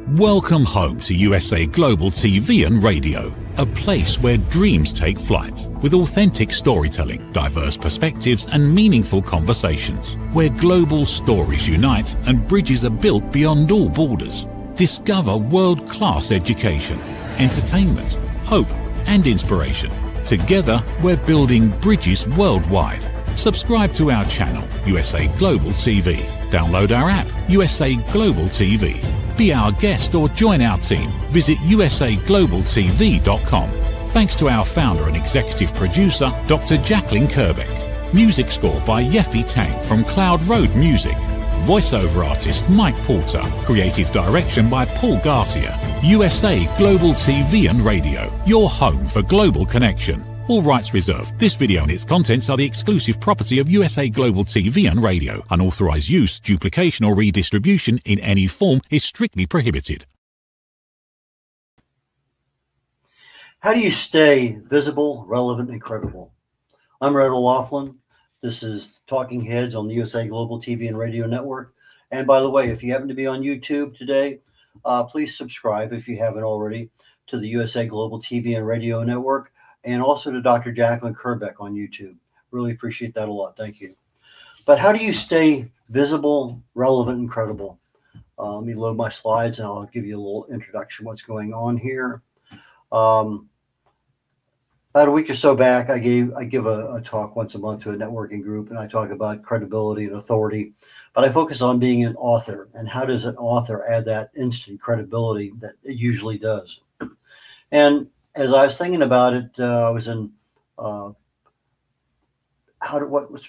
Welcome home to USA Global TV and Radio, a place where dreams take flight, with authentic storytelling, diverse perspectives and meaningful conversations, where global stories unite and bridges are built beyond all borders. Discover world-class education, entertainment, hope and inspiration. Together, we're building bridges worldwide. Subscribe to our channel, USA Global TV. Download our app, USA Global TV. Be our guest or join our team. Visit usaglobaltv.com. Thanks to our founder and executive producer, Dr. Jacqueline Kerbeck. Music score by Yeffy Tang from Cloud Road Music. Voiceover artist Mike Porter. Creative direction by Paul Garcia. USA Global TV and Radio. Your home for global connection. All rights reserved. This video and its contents are the exclusive property of USA Global TV and Radio. Unauthorized use, duplication or redistribution in any form is strictly prohibited. How do you stay visible, relevant, and credible? I'm Red O'Loughlin. This is Talking Heads on the USA Global TV and Radio Network. And by the way, if you happen to be on YouTube today, please subscribe if you haven't already to the USA Global TV and Radio Network. And also to Dr. Jacqueline Kerbeck on YouTube. Really appreciate that a lot. Thank you. But how do you stay visible, relevant, and credible? Let me load my slides and I'll give you a little introduction what's going on here. About a week or so back, I give a talk once a month to a networking group, and I talk about credibility and authority. But I focus on being an author and how does an author add that instant credibility that it usually does. And as I was thinking about it, I was in, what's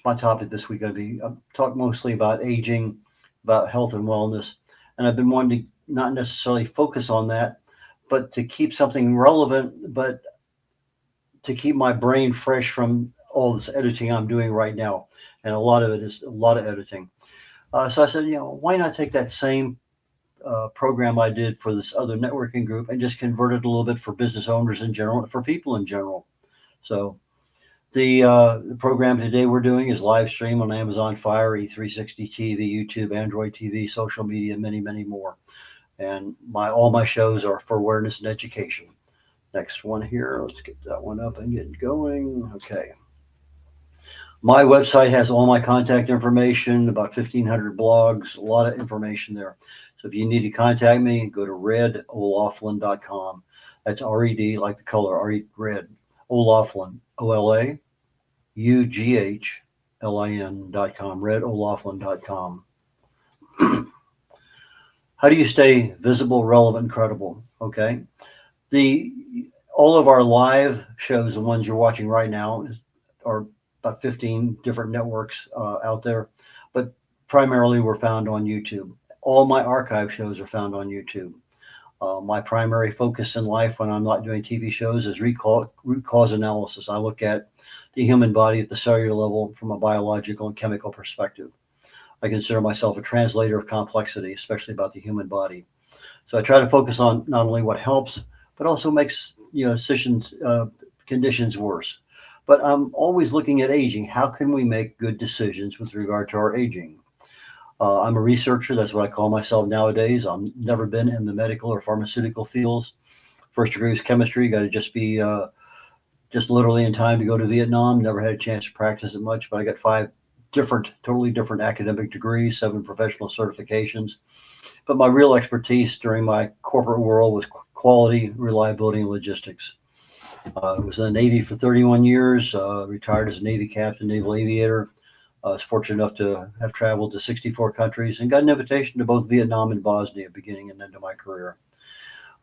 my topic this week going to be? I'll talk mostly about aging, about health and wellness. And I've been wanting to not necessarily focus on that, but to keep something relevant, but to keep my brain fresh from all this editing I'm doing right now. And a lot of it is a lot of editing. So I said, why not take that same program I did for this other networking group and just convert it a little bit for business owners in general, for people in general. So the program today we're doing is live stream on Amazon Fire, E360 TV, YouTube, Android TV, social media, many, many more. And all my shows are for awareness and education. Next one here, let's get that one up and get going. Okay. My website has all my contact information, about 1,500 blogs, a lot of information there. So if you need to contact me, go to redolaughlin.com. That's R-E-D, like the color, red, O'Loughlin, OLAUGHLIN.com, redolaughlin.com. How do you stay visible, relevant, and credible? Okay. All of our live shows, the ones you're watching right now, are about 15 different networks out there, but primarily we're found on YouTube. All my archive shows are found on YouTube. My primary focus in life when I'm not doing TV shows is root cause analysis. I look at the human body at the cellular level from a biological and chemical perspective. I consider myself a translator of complexity, especially about the human body. So I try to focus on not only what helps, but also makes conditions worse. But I'm always looking at aging. How can we make good decisions with regard to our aging? I'm a researcher. That's what I call myself nowadays. I've never been in the medical or pharmaceutical fields. First degree was chemistry. Got to just be just literally in time to go to Vietnam. Never had a chance to practice it much, but I got 5 totally different academic degrees, 7 professional certifications. But my real expertise during my corporate world was quality, reliability, and logistics. I was in the Navy for 31 years, retired as a Navy captain, naval aviator. I was fortunate enough to have traveled to 64 countries and got an invitation to both Vietnam and Bosnia beginning and end of my career.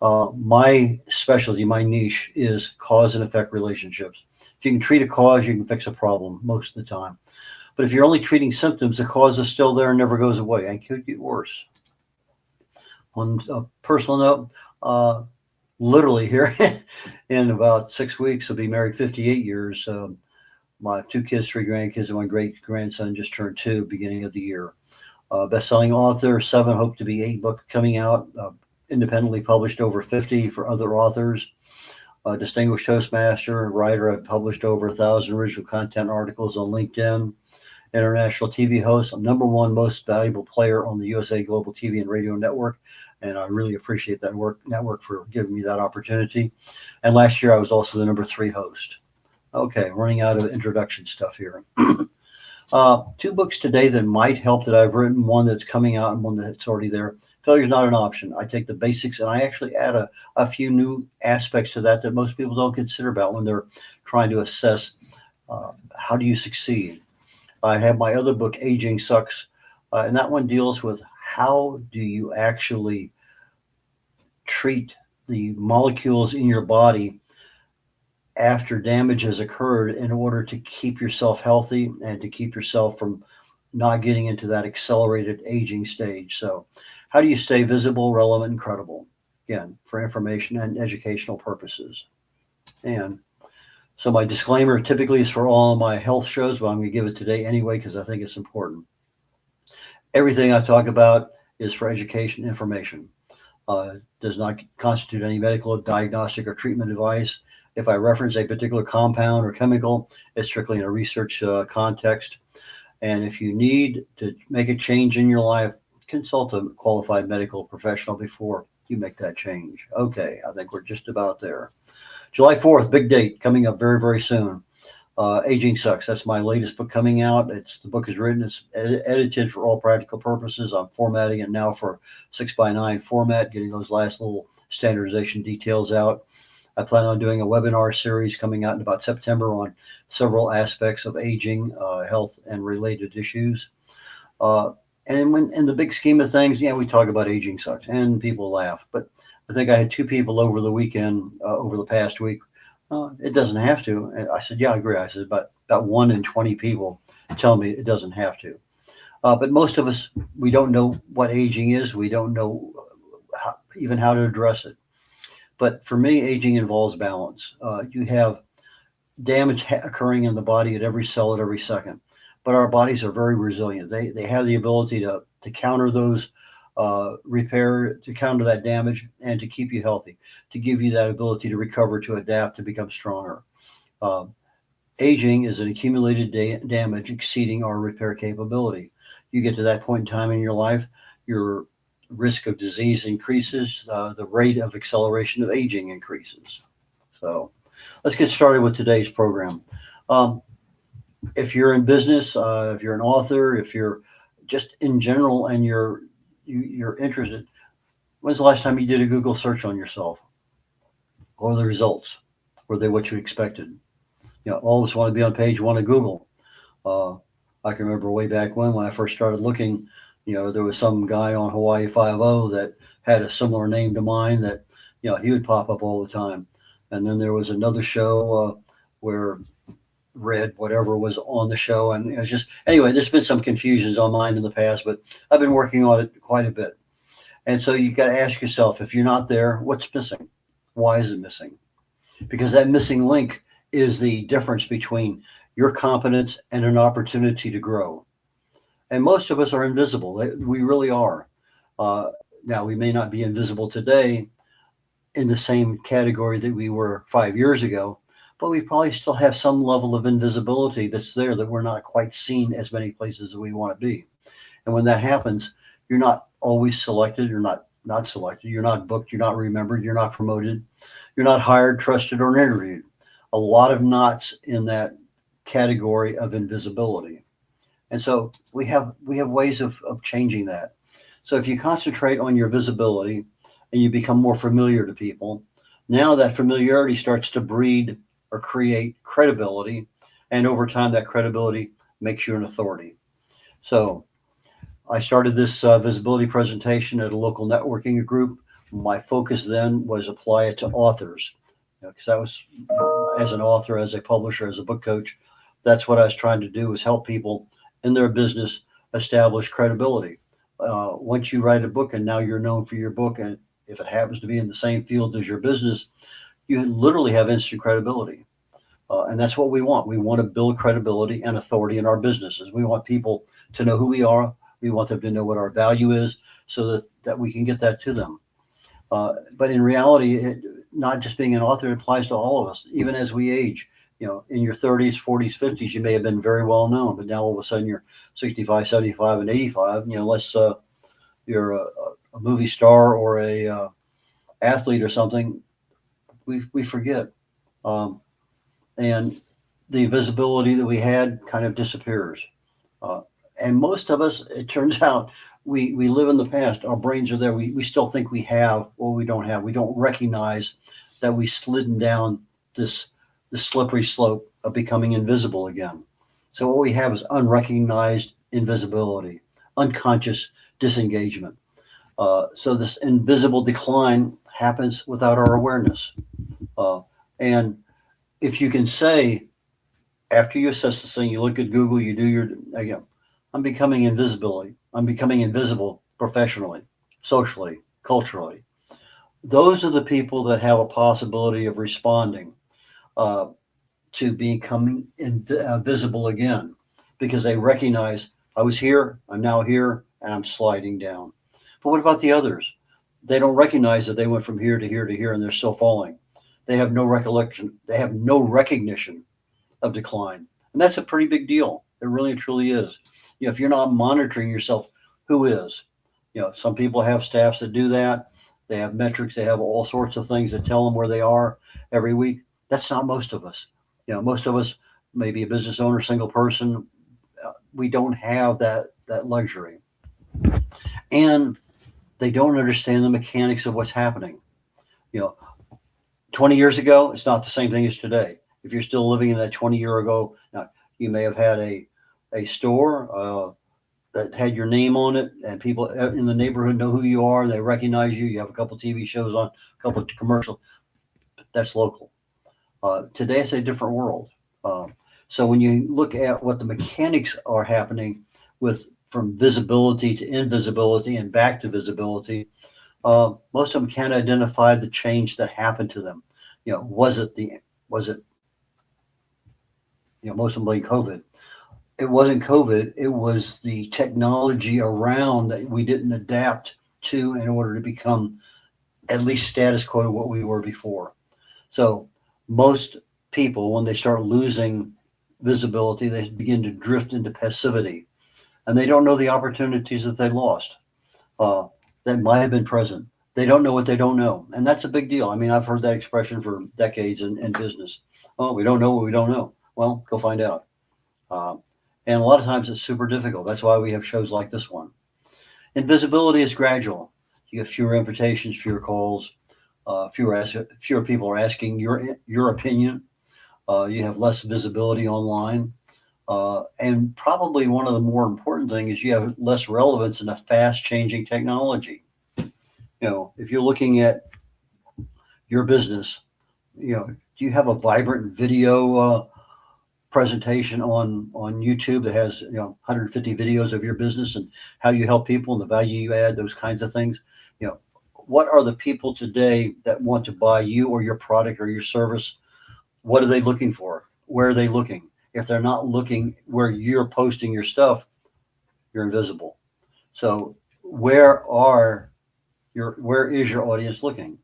My specialty, my niche is cause and effect relationships. If you can treat a cause, you can fix a problem most of the time. But if you're only treating symptoms, the cause is still there and never goes away and could get worse. On a personal note, literally here in about 6 weeks, I'll be married 58 years. My 2 kids, 3 grandkids, and my great-grandson just turned 2 beginning of the year. Best-selling author, 7, hope to be 8 books coming out, independently published over 50 for other authors. Distinguished Toastmaster, writer. I've published over 1,000 original content articles on LinkedIn. International TV host, #1 most valuable player on the USA Global TV and Radio Network, And I really appreciate that network for giving me that opportunity. And last year I was also the number 3 host. Okay, running out of introduction stuff here. 2 books today that might help that I've written, one that's coming out and one that's already there. Failure is not an option. I take the basics and I actually add a few new aspects to that most people don't consider about when they're trying to assess how do you succeed. I have my other book, Aging Sucks, and that one deals with how do you actually treat the molecules in your body after damage has occurred in order to keep yourself healthy and to keep yourself from not getting into that accelerated aging stage. So how do you stay visible, relevant, and credible? Again, for information and educational purposes. And so my disclaimer typically is for all my health shows, but I'm going to give it today anyway because I think it's important. Everything I talk about is for education information. Does not constitute any medical, diagnostic, or treatment advice. If I reference a particular compound or chemical, it's strictly in a research context. And if you need to make a change in your life, consult a qualified medical professional before you make that change. Okay, I think we're just about there. July 4th, big date, coming up very, very soon. Aging Sucks. That's my latest book coming out. The book is written. It's edited for all practical purposes. I'm formatting it now for 6x9 format, getting those last little standardization details out. I plan on doing a webinar series coming out in about September on several aspects of aging, health, and related issues. And in the big scheme of things, we talk about aging sucks, and people laugh. But I think I had 2 people over the weekend, over the past week. It doesn't have to. And I said, yeah, I agree. I said, about 1 in 20 people tell me it doesn't have to. But most of us, we don't know what aging is. We don't know even how to address it. But for me, aging involves balance. You have damage occurring in the body at every cell at every second. But our bodies are very resilient. They have the ability to counter those repair, to counter that damage, and to keep you healthy, to give you that ability to recover, to adapt, to become stronger. Aging is an accumulated damage exceeding our repair capability. You get to that point in time in your life, your risk of disease increases, the rate of acceleration of aging increases. So let's get started with today's program. If you're in business, if you're an author, if you're just in general and you're interested, when's the last time you did a Google search on yourself? What were the results? Were they what you expected? All of us want to be on page 1 of Google. I can remember way back when I first started looking, there was some guy on Hawaii 5-0 that had a similar name to mine that, he would pop up all the time. And then there was another show where Red, whatever was on the show. And it was just, anyway, there's been some confusions on mine in the past, but I've been working on it quite a bit. And so you got to ask yourself, if you're not there, what's missing? Why is it missing? Because that missing link is the difference between your competence and an opportunity to grow. And most of us are invisible. We really are. Now, we may not be invisible today in the same category that we were 5 years ago, but we probably still have some level of invisibility that's there, that we're not quite seen as many places as we want to be. And when that happens, you're not always selected. You're not selected. You're not booked. You're not remembered. You're not promoted. You're not hired, trusted, or interviewed. A lot of knots in that category of invisibility. And so we have ways of changing that. So if you concentrate on your visibility and you become more familiar to people, now that familiarity starts to breed or create credibility. And over time, that credibility makes you an authority. So I started this visibility presentation at a local networking group. My focus then was apply it to authors, because that was, as an author, as a publisher, as a book coach, that's what I was trying to do, was help people in their business establish credibility. Once you write a book and now you're known for your book, and if it happens to be in the same field as your business, you literally have instant credibility. And that's what we want. We want to build credibility and authority in our businesses. We want people to know who we are. We want them to know what our value is, so that we can get that to them. But in reality, not just being an author, it applies to all of us. Even as we age, in your 30s, 40s, 50s, you may have been very well known, but now all of a sudden you're 65, 75, and 85, unless you're a movie star or a athlete or something, we forget. Um, and the visibility that we had kind of disappears. Uh, and most of us, it turns out, we live in the past. Our brains are there. We still think we have what we don't have. We don't recognize that we slidden down this, this slippery slope of becoming invisible again. So what we have is unrecognized invisibility, unconscious disengagement. So this invisible decline happens without our awareness. And if you can say, after you assess this thing, you look at Google, you do your, again, I'm becoming invisibility. I'm becoming invisible professionally, socially, culturally. Those are the people that have a possibility of responding uh, to becoming visible again, because they recognize I was here, I'm now here, and I'm sliding down. But what about the others? They don't recognize that they went from here to here to here and they're still falling. They have no recollection. They have no recognition of decline. And that's a pretty big deal. It really truly is. You know, if you're not monitoring yourself, who is? You know, some people have staffs that do that. They have metrics. They have all sorts of things that tell them where they are every week. That's not most of us. You know, most of us, maybe a business owner, single person, we don't have that luxury. And they don't understand the mechanics of what's happening. You know, 20 years ago, it's not the same thing as today. If you're still living in that 20-year ago, now you may have had a store that had your name on it, and people in the neighborhood know who you are. They recognize you. You have a couple TV shows on, a couple of commercials. That's local. Today, it's a different world. So when you look at what the mechanics are happening with from visibility to invisibility and back to visibility, most of them can't identify the change that happened to them. You know, was it most of them blame COVID. It wasn't COVID. It was the technology around that we didn't adapt to in order to become at least status quo to what we were before. So most people, when they start losing visibility, they begin to drift into passivity, and they don't know the opportunities that they lost that might have been present. They don't know what they don't know, and that's a big deal. I mean, I've heard that expression for decades in business. Oh, we don't know what we don't know. Well, go find out. Uh, and a lot of times it's super difficult. That's why we have shows like this one. Invisibility is gradual. You get fewer invitations, fewer calls, fewer people are asking your opinion. You have less visibility online. And probably one of the more important things is you have less relevance in a fast changing technology. You know, if you're looking at your business, you know, do you have a vibrant video presentation on YouTube that has 150 videos of your business and how you help people and the value you add, those kinds of things? You know, what are the people today that want to buy you or your product or your service? What are they looking for? Where are they looking? If they're not looking where you're posting your stuff, you're invisible. So where is your audience looking?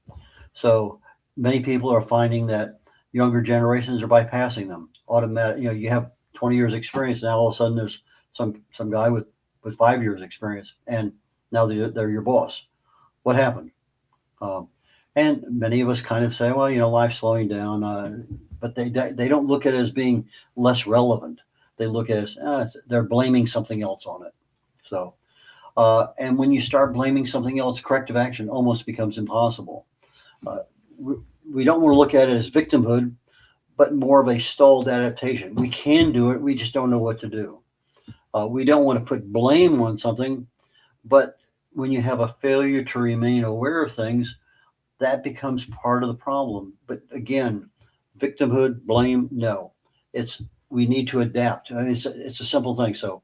So many people are finding that younger generations are bypassing them. Automatic, you have 20 years experience. Now all of a sudden there's some guy with 5 years experience, and now they're your boss. What happened? And many of us kind of say, well, life's slowing down, but they don't look at it as being less relevant. They look at it as they're blaming something else on it. So, and when you start blaming something else, corrective action almost becomes impossible. We don't want to look at it as victimhood, but more of a stalled adaptation. We can do it. We just don't know what to do. We don't want to put blame on something, but when you have a failure to remain aware of things, that becomes part of the problem. But again, victimhood, blame, no. We need to adapt. I mean, it's a simple thing. So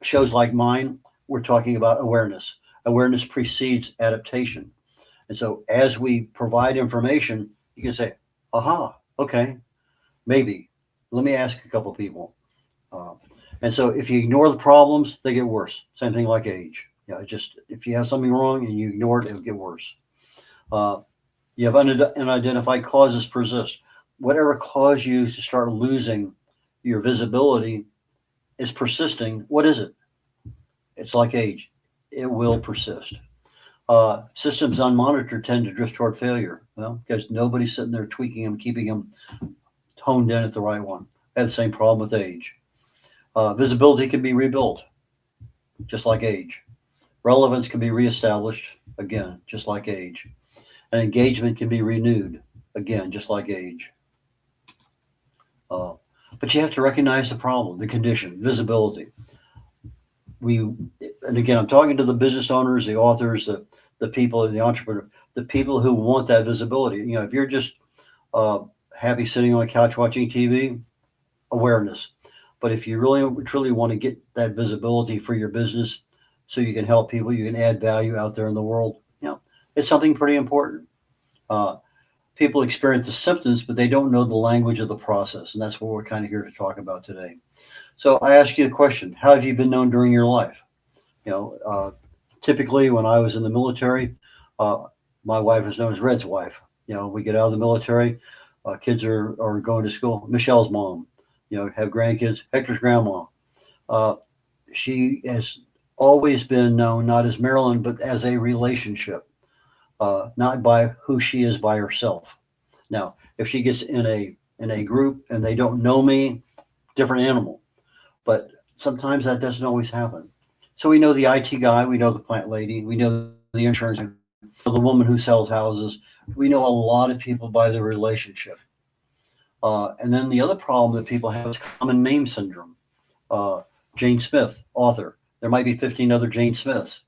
shows like mine, we're talking about awareness. Awareness precedes adaptation. And so as we provide information, you can say, aha, okay, maybe. Let me ask a couple people. And so if you ignore the problems, they get worse. Same thing like age. Just if you have something wrong and you ignore it, it'll get worse. You have unidentified causes persist. Whatever caused you to start losing your visibility is persisting. What is it? It's like age. It will persist. Systems unmonitored tend to drift toward failure. Well, because nobody's sitting there tweaking them, keeping them honed in at the right one. I have the same problem with age. Visibility can be rebuilt, just like age. Relevance can be reestablished, again, just like age. And engagement can be renewed, again, just like age. Uh, but you have to recognize the problem, the condition, visibility. And again, I'm talking to the business owners, the authors, the people, the entrepreneur, the people who want that visibility. If you're just happy sitting on a couch watching TV, awareness. But if you really truly want to get that visibility for your business, so you can help people, you can add value out there in the world, it's something pretty important. People experience the symptoms, but they don't know the language of the process, and that's what we're kind of here to talk about today. So I ask you a question: how have you been known during your life? Typically, when I was in the military, my wife is known as Red's wife. We get out of the military, kids are going to school. Michelle's mom, have grandkids. Hector's grandma. She has always been known not as Marilyn, but as a relationship, not by who she is by herself. Now, if she gets in a group and they don't know me, different animal. But sometimes that doesn't always happen. So we know the IT guy, we know the plant lady, we know the insurance, the woman who sells houses. We know a lot of people by the relationship. And then the other problem that people have is common name syndrome. Jane Smith, author. There might be 15 other Jane Smiths,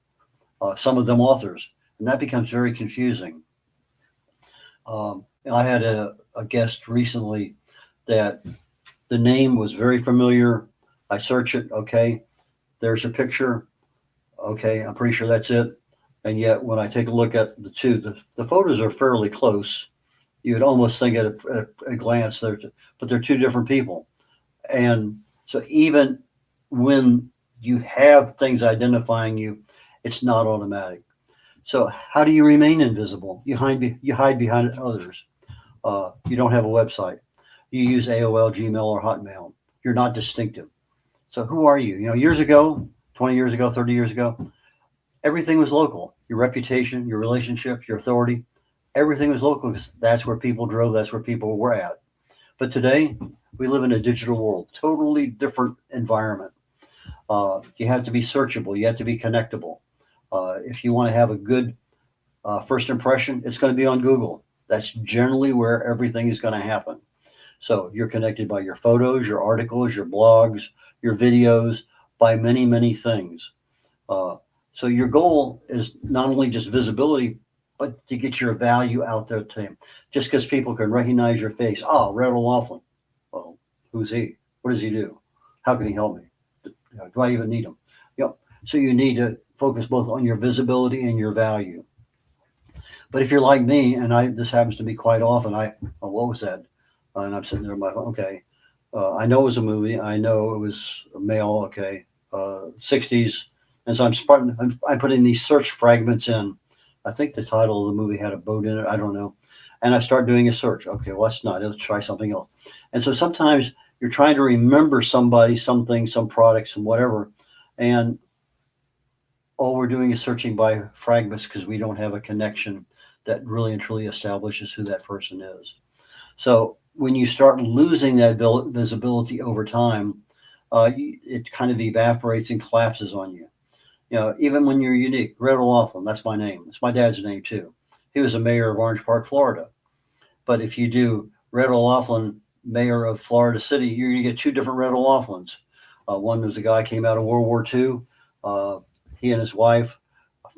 some of them authors, and that becomes very confusing. I had a guest recently that the name was very familiar. I search it, okay, there's a picture, okay, I'm pretty sure that's it. And yet, when I take a look at the two, the photos are fairly close. You would almost think at a glance, but they're two different people. And so even when you have things identifying you, it's not automatic. So how do you remain invisible? You hide behind others. You don't have a website. You use AOL, Gmail, or Hotmail. You're not distinctive. So who are you? Years ago, 20 years ago, 30 years ago, everything was local. Your reputation, your relationship, your authority, everything was local because that's where people drove. That's where people were at. But today, we live in a digital world, totally different environment. You have to be searchable. You have to be connectable. If you want to have a good first impression, it's going to be on Google. That's generally where everything is going to happen. So you're connected by your photos, your articles, your blogs, your videos, by many, many things. So your goal is not only just visibility, but to get your value out there to him. Just because people can recognize your face. Oh, Red O'Laughlin. Well, who's he? What does he do? How can he help me? Do I even need him? So you need to focus both on your visibility and your value. But if you're like me, and this happens to me quite often, what was that? And I'm sitting there, okay. I know it was a movie. I know it was a male, okay, 60s. And so I'm putting these search fragments in. I think the title of the movie had a boat in it. I don't know. And I start doing a search. Okay, well, that's not it. Let's try something else. And so sometimes you're trying to remember somebody, something, some product, some whatever. And all we're doing is searching by fragments because we don't have a connection that really and truly establishes who that person is. So when you start losing that visibility over time, it kind of evaporates and collapses on you. Even when you're unique. Red O'Laughlin, that's my name. It's my dad's name too. He was a mayor of Orange Park, Florida. But if you do Red O'Laughlin, mayor of Florida City, you're going to get two different Red O'Laughlins. One was a guy who came out of World War II. He and his wife,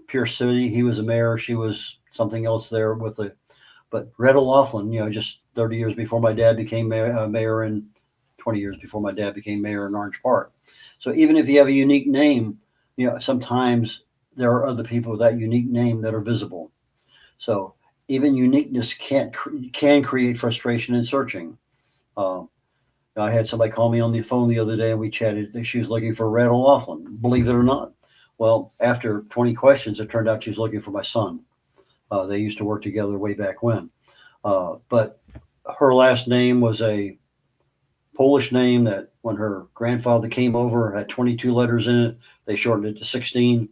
Pierce City, he was a mayor. She was something else there but Red O'Laughlin, just 30 years before my dad became mayor and 20 years before my dad became mayor in Orange Park. So even if you have a unique name, sometimes there are other people with that unique name that are visible. So even uniqueness can create frustration in searching. I had somebody call me on the phone the other day and we chatted. She was looking for Red O'Laughlin, believe it or not. Well, after 20 questions, it turned out she was looking for my son. They used to work together way back when. But her last name was a Polish name that when her grandfather came over had 22 letters in it. They shortened it to 16.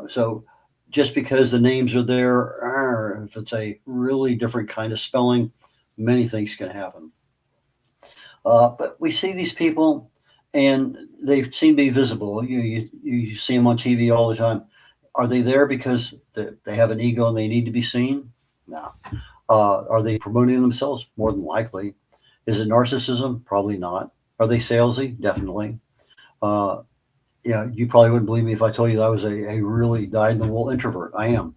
So just because the names are there, if it's a really different kind of spelling, many things can happen. But we see these people, and they seem to be visible. You see them on TV all the time. Are they there because they have an ego and they need to be seen? No. Are they promoting themselves? More than likely. Is it narcissism? Probably not. Are they salesy? Definitely. Uh, yeah, you probably wouldn't believe me if I told you that I was a really dyed-in-the-wool introvert. I am.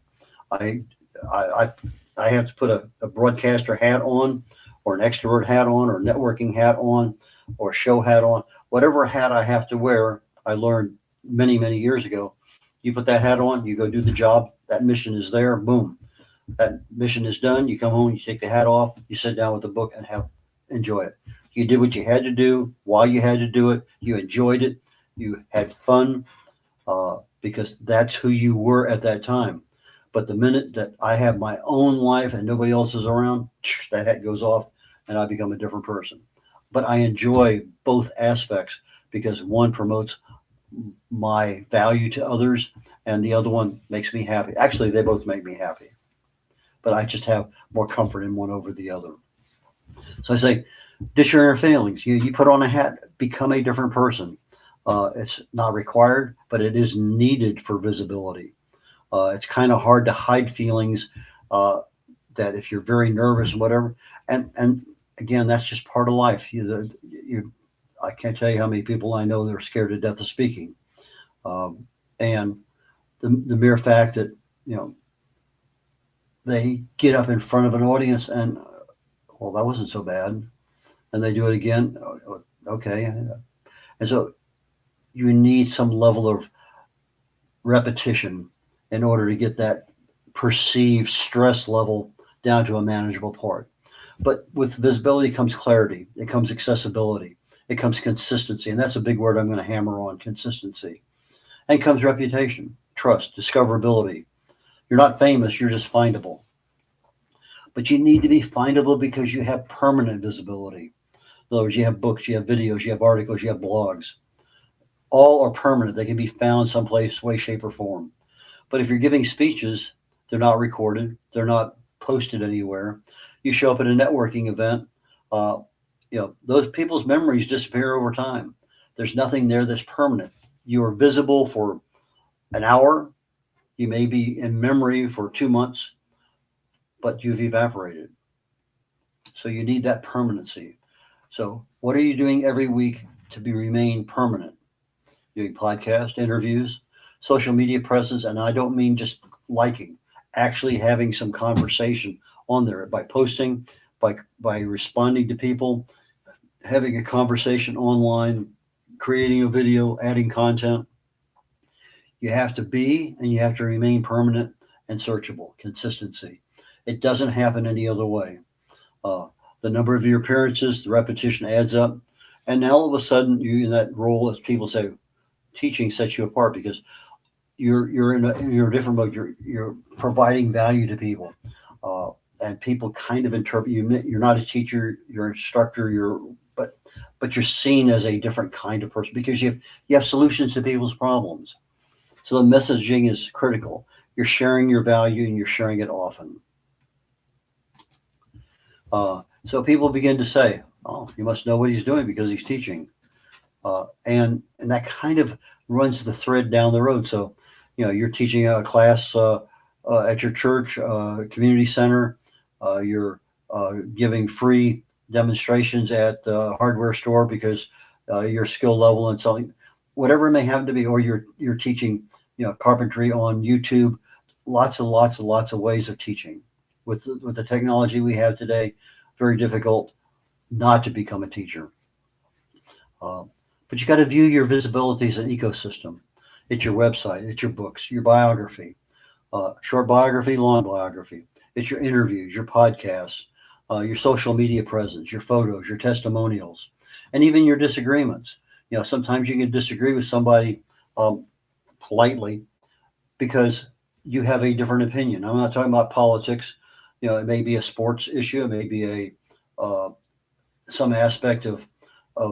I I I have to put a broadcaster hat on, or an extrovert hat on, or a networking hat on, or a show hat on. Whatever hat I have to wear, I learned many years ago. You put that hat on, you go do the job. That mission is there. Boom, that mission is done. You come home, you take the hat off, you sit down with the book and enjoy it. You did what you had to do while you had to do it. You enjoyed it. You had fun, because that's who you were at that time. But the minute that I have my own life and nobody else is around, that hat goes off and I become a different person. But I enjoy both aspects because one promotes my value to others and the other one makes me happy. Actually, they both make me happy, but I just have more comfort in one over the other. So I say, ditch your inner feelings. You put on a hat, become a different person. It's not required, but it is needed for visibility. It's kind of hard to hide feelings, uh, that if you're very nervous and whatever. And again, that's just part of life. I can't tell you how many people I know that are scared to death of speaking. And the mere fact that, you know, they get up in front of an audience and, well, that wasn't so bad. And they do it again. Okay. And so you need some level of repetition in order to get that perceived stress level down to a manageable part. But with visibility comes clarity, it comes accessibility, it comes consistency. And that's a big word I'm going to hammer on: consistency. And comes reputation, trust, discoverability. You're not famous, you're just findable. But you need to be findable because you have permanent visibility. In other words, you have books, you have videos, you have articles, you have blogs. All are permanent. They can be found someplace, way, shape, or form. But if you're giving speeches, they're not recorded, they're not posted anywhere. You show up at a networking event, uh, those people's memories disappear over time. There's nothing there that's permanent. You are visible for an hour. You may be in memory for 2 months, but you've evaporated. So you need that permanency. So what are you doing every week to remain permanent? Doing podcast interviews, social media presence, and I don't mean just liking, actually having some conversation on there by posting, by responding to people, having a conversation online, creating a video, adding content. You have to be and you have to remain permanent and searchable. Consistency. It doesn't happen any other way. Uh, the number of your appearances, the repetition adds up, and now all of a sudden you're in that role, as people say, teaching sets you apart because you're a different mode. You're providing value to people, uh, and people kind of interpret you. You're not a teacher, you're an instructor. But you're seen as a different kind of person because you have solutions to people's problems. So the messaging is critical. You're sharing your value and you're sharing it often. So people begin to say, "Oh, he must know what he's doing because he's teaching." And that kind of runs the thread down the road. So, you're teaching a class at your church, community center. You're giving free demonstrations at the hardware store because your skill level and something, whatever it may happen to be, or you're teaching, carpentry on YouTube. Lots of ways of teaching. With the technology we have today, very difficult not to become a teacher. Uh, but you got to view your visibility as an ecosystem. It's your website, it's your books, your biography, short biography, long biography. It's your interviews, your podcasts, your social media presence, your photos, your testimonials, and even your disagreements. Sometimes you can disagree with somebody, um, politely, because you have a different opinion. I'm not talking about politics. It may be a sports issue, it may be some aspect of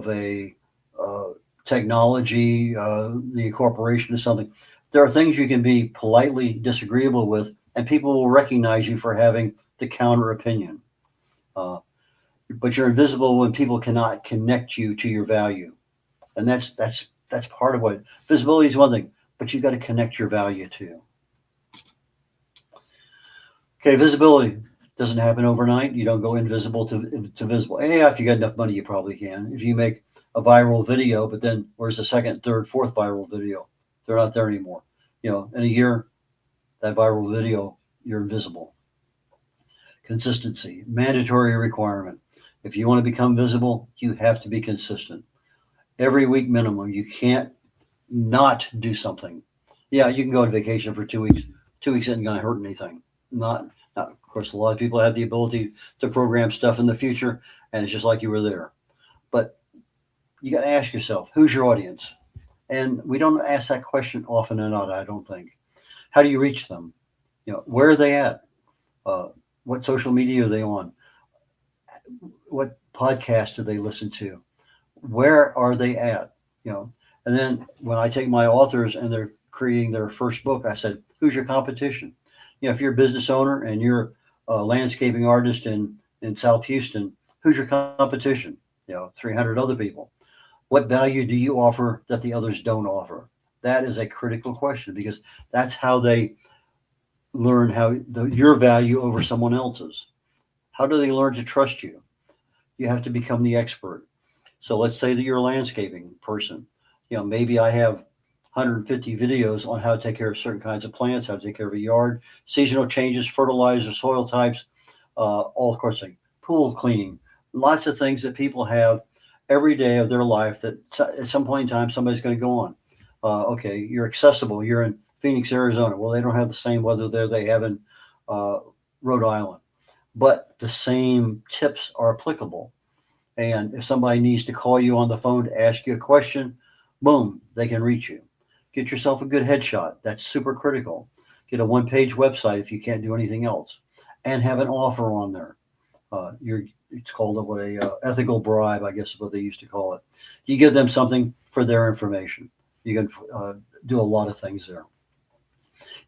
a technology, the incorporation of something. There are things you can be politely disagreeable with, and people will recognize you for having the counter opinion. Uh, but you're invisible when people cannot connect you to your value, and that's part of what visibility is one thing, but you got to connect your value too. Okay, visibility doesn't happen overnight. You don't go invisible to visible. Yeah, if you got enough money, you probably can. If you make a viral video, but then where's the second, third, fourth viral video? They're not there anymore. In a year, that viral video, you're invisible. Consistency, mandatory requirement. If you want to become visible, you have to be consistent. Every week minimum. You can't not do something. Yeah, you can go on vacation for 2 weeks. 2 weeks isn't going to hurt anything. Not. Of course, a lot of people have the ability to program stuff in the future, and it's just like you were there. But you got to ask yourself, who's your audience? And we don't ask that question often enough, I don't think. How do you reach them? Where are they at? What social media are they on? What podcast do they listen to? Where are they at? And then when I take my authors and they're creating their first book, I said, who's your competition? If you're a business owner and you're a landscaping artist in South Houston, who's your competition? 300 other people. What value do you offer that the others don't offer? That is a critical question, because that's how they learn your value over someone else's. How do they learn to trust you? You have to become the expert. So let's say that you're a landscaping person. Maybe I have 150 videos on how to take care of certain kinds of plants, how to take care of a yard, seasonal changes, fertilizer, soil types, all sorts of things, pool cleaning, lots of things that people have every day of their life that at some point in time somebody's going to go on. Okay, you're accessible. You're in Phoenix, Arizona. Well, they don't have the same weather there they have in Rhode Island, but the same tips are applicable. And if somebody needs to call you on the phone to ask you a question, boom, they can reach you. Get yourself a good headshot. That's super critical. Get a one-page website if you can't do anything else, and have an offer on there. It's called a ethical bribe, I guess is what they used to call it. You give them something for their information. You can do a lot of things there.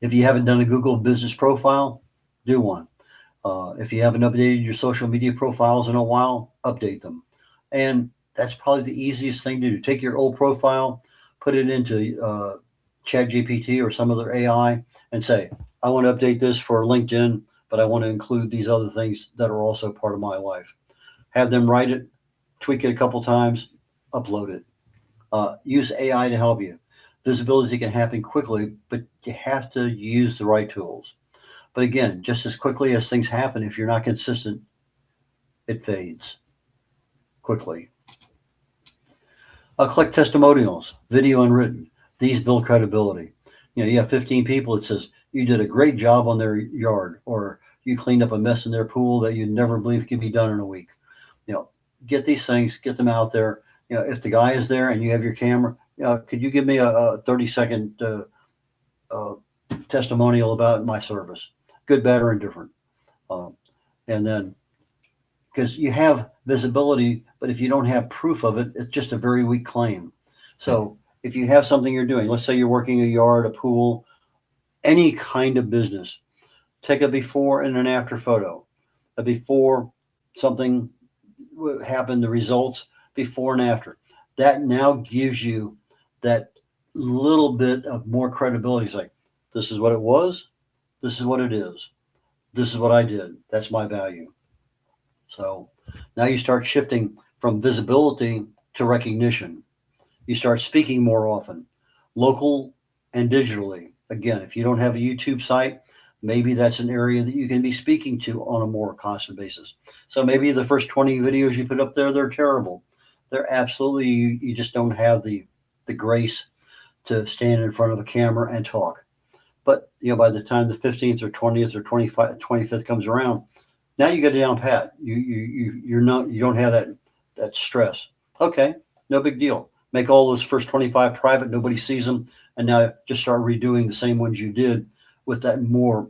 If you haven't done a Google business profile, do one. If you haven't updated your social media profiles in a while, update them. And that's probably the easiest thing to do. Take your old profile, put it into ChatGPT or some other AI, and say, I want to update this for LinkedIn, but I want to include these other things that are also part of my life. Have them write it, tweak it a couple times, upload it. Use AI to help you. Visibility can happen quickly, but you have to use the right tools. But again, just as quickly as things happen, if you're not consistent, it fades quickly. Collect testimonials, video and written. These build credibility. You have 15 people that says you did a great job on their yard, or you cleaned up a mess in their pool that you'd never believe could be done in a week. Get these things, get them out there. If the guy is there and you have your camera, could you give me a 30-second testimonial about my service? Good, bad, or indifferent. And then, because you have visibility, but if you don't have proof of it, it's just a very weak claim. So if you have something you're doing, let's say you're working a yard, a pool, any kind of business, take a before and an after photo. A before something happened, the results, before and after. That now gives you that little bit of more credibility. It's like, this is what it was, this is what it is, this is what I did, that's my value. So now you start shifting from visibility to recognition. You start speaking more often, local and digitally. Again, if you don't have a YouTube site, maybe that's an area that you can be speaking to on a more constant basis. So maybe the first 20 videos you put up there, they're terrible. They're absolutely, you just don't have the grace to stand in front of a camera and talk. But by the time the 15th or 20th or 25th comes around, now you get it down pat. You don't have that stress. Okay, no big deal. Make all those first 25 private, nobody sees them, and now just start redoing the same ones you did with that more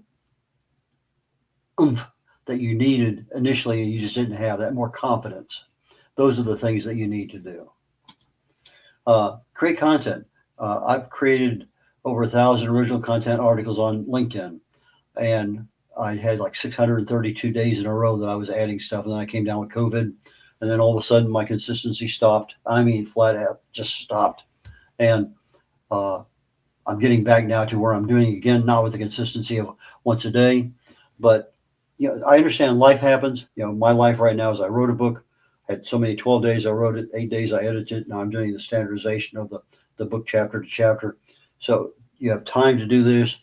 oomph that you needed initially and you just didn't have, that more confidence. Those are the things that you need to do. Create content. I've created over 1,000 original content articles on LinkedIn. And I had like 632 days in a row that I was adding stuff. And then I came down with COVID. And then all of a sudden my consistency stopped. I mean, flat out just stopped. And I'm getting back now to where I'm doing again, not with the consistency of once a day, but I understand life happens. My life right now is I wrote a book, had so many 12 days I wrote it, 8 days I edited it. Now I'm doing the standardization of the book chapter to chapter. So you have time to do this.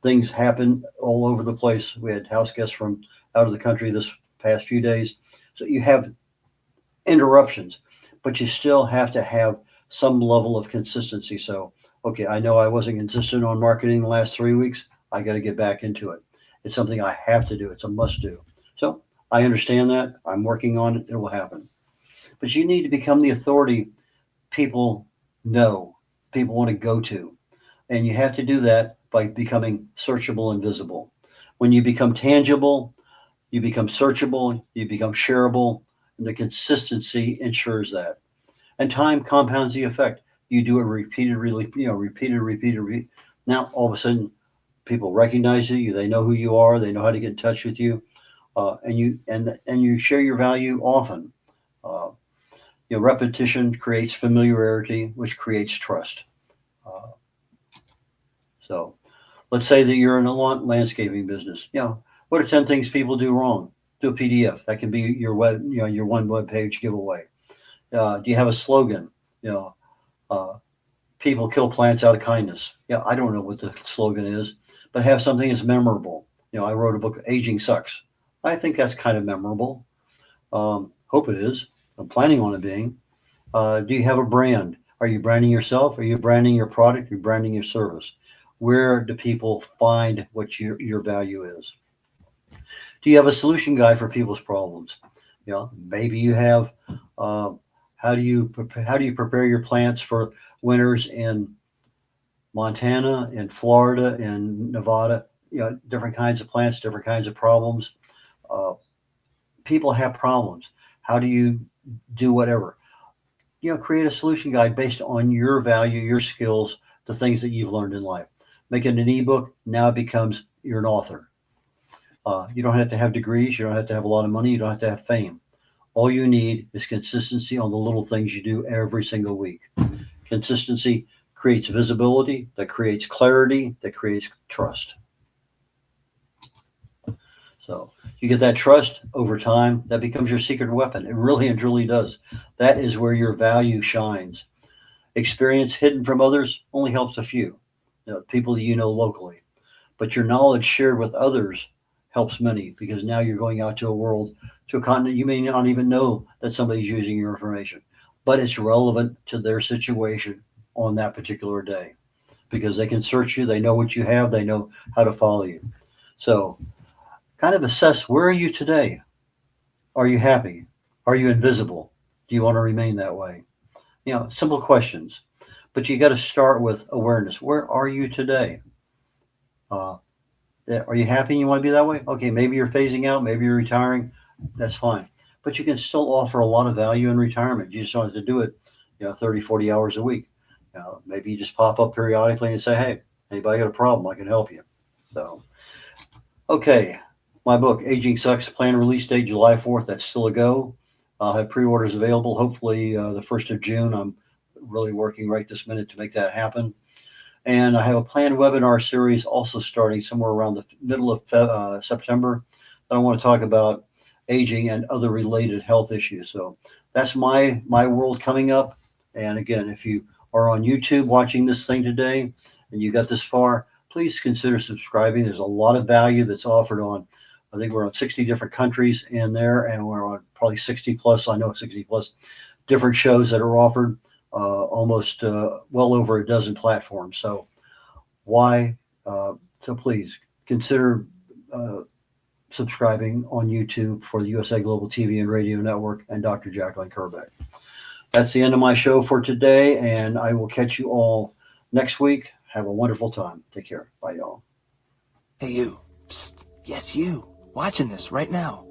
Things happen all over the place. We had house guests from out of the country this past few days. So you have interruptions, but you still have to have some level of consistency. So, okay, I know I wasn't consistent on marketing the last 3 weeks. I got to get back into it. It's something I have to do. It's a must do. So I understand that. I'm working on it. It will happen. But you need to become the authority people know, people want to go to. And you have to do that by becoming searchable and visible. When you become tangible, you become searchable, you become shareable, and the consistency ensures that. And time compounds the effect. You do it repeated. Now, all of a sudden, people recognize you. They know who you are. They know how to get in touch with you, and you share your value often. Repetition creates familiarity, which creates trust. So, let's say that you're in a landscaping business. What are 10 things people do wrong? Do a PDF. That can be your your one web page giveaway. Do you have a slogan? People kill plants out of kindness. I don't know what the slogan is, but have something that's memorable. I wrote a book, Aging Sucks. I think that's kind of memorable. Hope it is. I'm planning on it being. Do you have a brand? Are you branding yourself? Are you branding your product? Are you branding your service? Where do people find what your value is? Do you have a solution guide for people's problems? Maybe you have. How do you prepare your plants for winters in Montana, in Florida, in Nevada? Different kinds of plants, different kinds of problems. People have problems. How do you do whatever? Create a solution guide based on your value, your skills, the things that you've learned in life. Make it an ebook. Now it becomes you're an author. You don't have to have degrees. You don't have to have a lot of money. You don't have to have fame. All you need is consistency on the little things you do every single week. Consistency creates visibility, that creates clarity, that creates trust. So you get that trust over time, that becomes your secret weapon. It really and truly does. That is where your value shines. Experience hidden from others only helps a few, people that you know locally. But your knowledge shared with others helps many, because now you're going out to a world, to a continent you may not even know that somebody's using your information, but it's relevant to their situation on that particular day, because they can search you, they know what you have, they know how to follow you. So kind of assess, where are you today? Are you happy? Are you invisible? Do you want to remain that way? Simple questions, but you got to start with awareness. Where are you today? Are you happy and you want to be that way? Okay, maybe you're phasing out, maybe you're retiring. That's fine. But you can still offer a lot of value in retirement. You just don't have to do it, 30, 40 hours a week. Maybe you just pop up periodically and say, hey, anybody got a problem? I can help you. So, okay, my book, Aging Sucks, planned release date July 4th. That's still a go. I'll have pre-orders available, hopefully the 1st of June. I'm really working right this minute to make that happen. And I have a planned webinar series also starting somewhere around the middle of September that I want to talk about aging and other related health issues. So that's my world coming up. And again, if you are on YouTube watching this thing today and you got this far, please consider subscribing. There's a lot of value that's offered on, I think we're on 60 different countries in there, and we're on probably 60 plus, I know 60 plus different shows that are offered, almost well over a dozen platforms. So so please consider subscribing on YouTube for the USA Global TV and Radio Network and Dr. Jacqueline Kerbeck. That's the end of my show for today, and I will catch you all next week. Have a wonderful time. Take care. Bye, y'all. Hey, you. Psst. Yes, you. Watching this right now.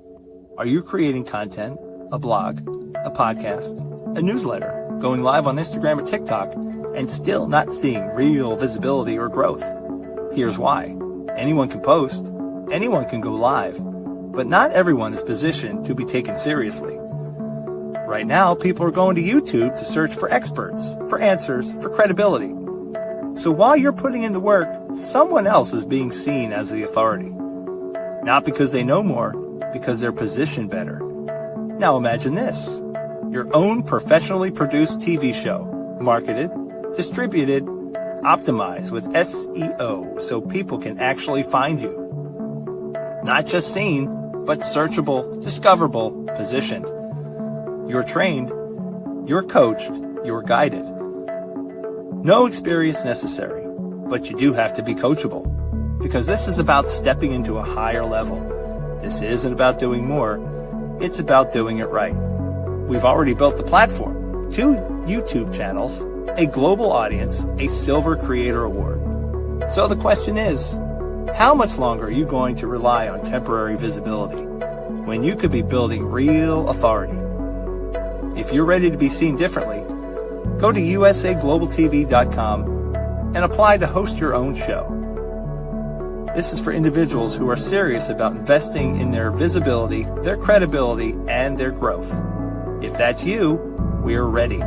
Are you creating content, a blog, a podcast, a newsletter, going live on Instagram or TikTok, and still not seeing real visibility or growth. Here's why. Anyone can post, anyone can go live, but not everyone is positioned to be taken seriously. Right now, people are going to YouTube to search for experts, for answers, for credibility. So while you're putting in the work, someone else is being seen as the authority. Not because they know more, because they're positioned better. Now imagine this. Your own professionally produced TV show, marketed, distributed, optimized with SEO so people can actually find you. Not just seen, but searchable, discoverable, positioned. You're trained, you're coached, you're guided. No experience necessary, but you do have to be coachable, because this is about stepping into a higher level. This isn't about doing more, it's about doing it right. We've already built the platform, 2 YouTube channels, a global audience, a Silver Creator Award. So the question is, how much longer are you going to rely on temporary visibility when you could be building real authority? If you're ready to be seen differently, go to usaglobaltv.com and apply to host your own show. This is for individuals who are serious about investing in their visibility, their credibility, and their growth. If that's you, we're ready.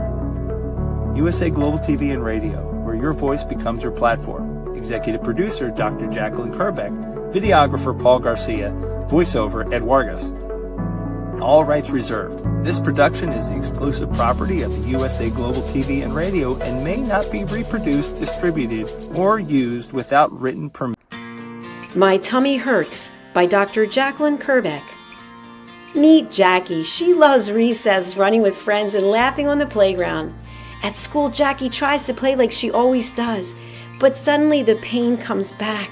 USA Global TV and Radio, where your voice becomes your platform. Executive producer, Dr. Jacqueline Kerbeck. Videographer, Paul Garcia. Voiceover, Ed Vargas. All rights reserved. This production is the exclusive property of the USA Global TV and Radio and may not be reproduced, distributed, or used without written permission. My Tummy Hurts by Dr. Jacqueline Kerbeck. Meet Jackie. She loves recess, running with friends, and laughing on the playground. At school, Jackie tries to play like she always does, but suddenly the pain comes back.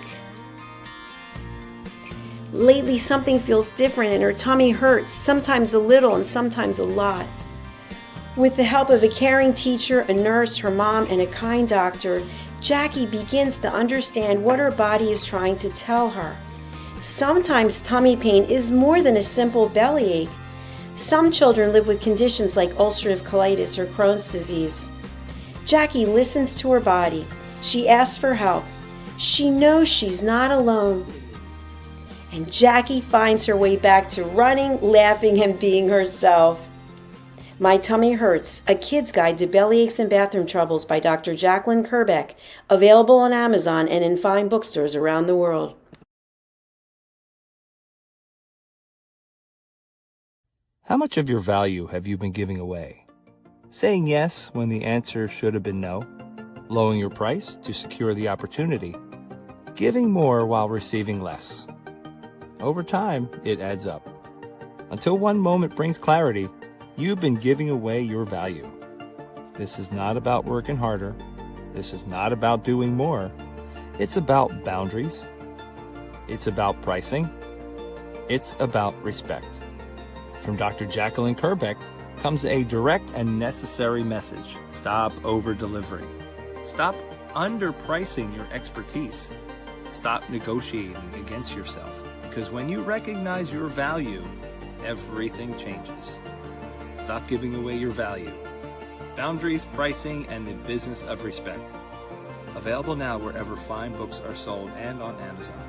Lately, something feels different and her tummy hurts, sometimes a little and sometimes a lot. With the help of a caring teacher, a nurse, her mom, and a kind doctor, Jackie begins to understand what her body is trying to tell her. Sometimes tummy pain is more than a simple bellyache. Some children live with conditions like ulcerative colitis or Crohn's disease. Jackie listens to her body. She asks for help. She knows she's not alone. And Jackie finds her way back to running, laughing, and being herself. My Tummy Hurts, a kid's guide to bellyaches and bathroom troubles by Dr. Jacqueline Kerbeck, available on Amazon and in fine bookstores around the world. How much of your value have you been giving away? Saying yes when the answer should have been no, lowering your price to secure the opportunity, giving more while receiving less. Over time, it adds up. Until one moment brings clarity, you've been giving away your value. This is not about working harder. This is not about doing more. It's about boundaries. It's about pricing. It's about respect. From Dr. Jacqueline Kerbeck comes a direct and necessary message. Stop over-delivering. Stop underpricing your expertise. Stop negotiating against yourself. Because when you recognize your value, everything changes. Stop giving away your value. Boundaries, pricing, and the business of respect. Available now wherever fine books are sold and on Amazon.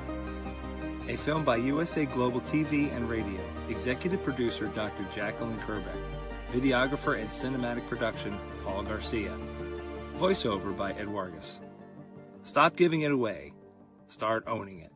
A film by USA Global TV and Radio. Executive producer Dr. Jacqueline Kerbeck. Videographer and cinematic production Paul Garcia. Voiceover by Ed Vargas. Stop giving it away. Start owning it.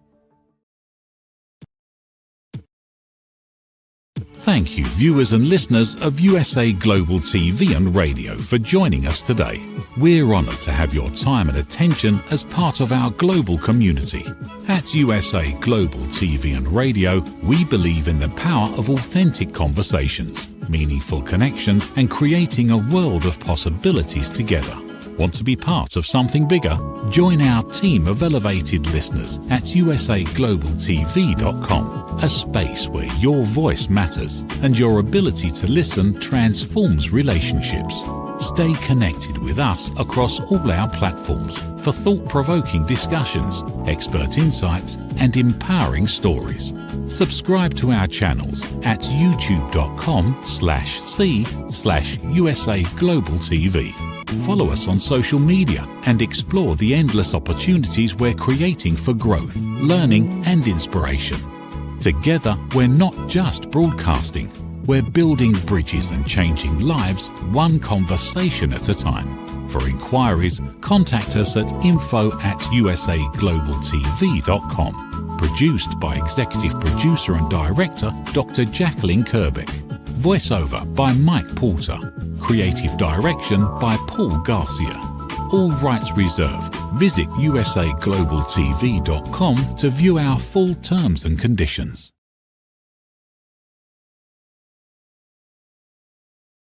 Thank you, viewers and listeners of USA Global TV and Radio, for joining us today. We're honoured to have your time and attention as part of our global community. At USA Global TV and Radio, we believe in the power of authentic conversations, meaningful connections, and creating a world of possibilities together. Want to be part of something bigger? Join our team of elevated listeners at usaglobaltv.com, a space where your voice matters and your ability to listen transforms relationships. Stay connected with us across all our platforms for thought-provoking discussions, expert insights, and empowering stories. Subscribe to our channels at youtube.com/c/USA Global TV. Follow us on social media and explore the endless opportunities we're creating for growth, learning and inspiration. Together, we're not just broadcasting, we're building bridges and changing lives one conversation at a time. For inquiries, contact us at info@usaglobaltv.com. Produced by Executive Producer and Director Dr. Jacqueline Kerbeck. Voiceover by Mike Porter. Creative Direction by Paul Garcia. All rights reserved. Visit usaglobaltv.com to view our full terms and conditions.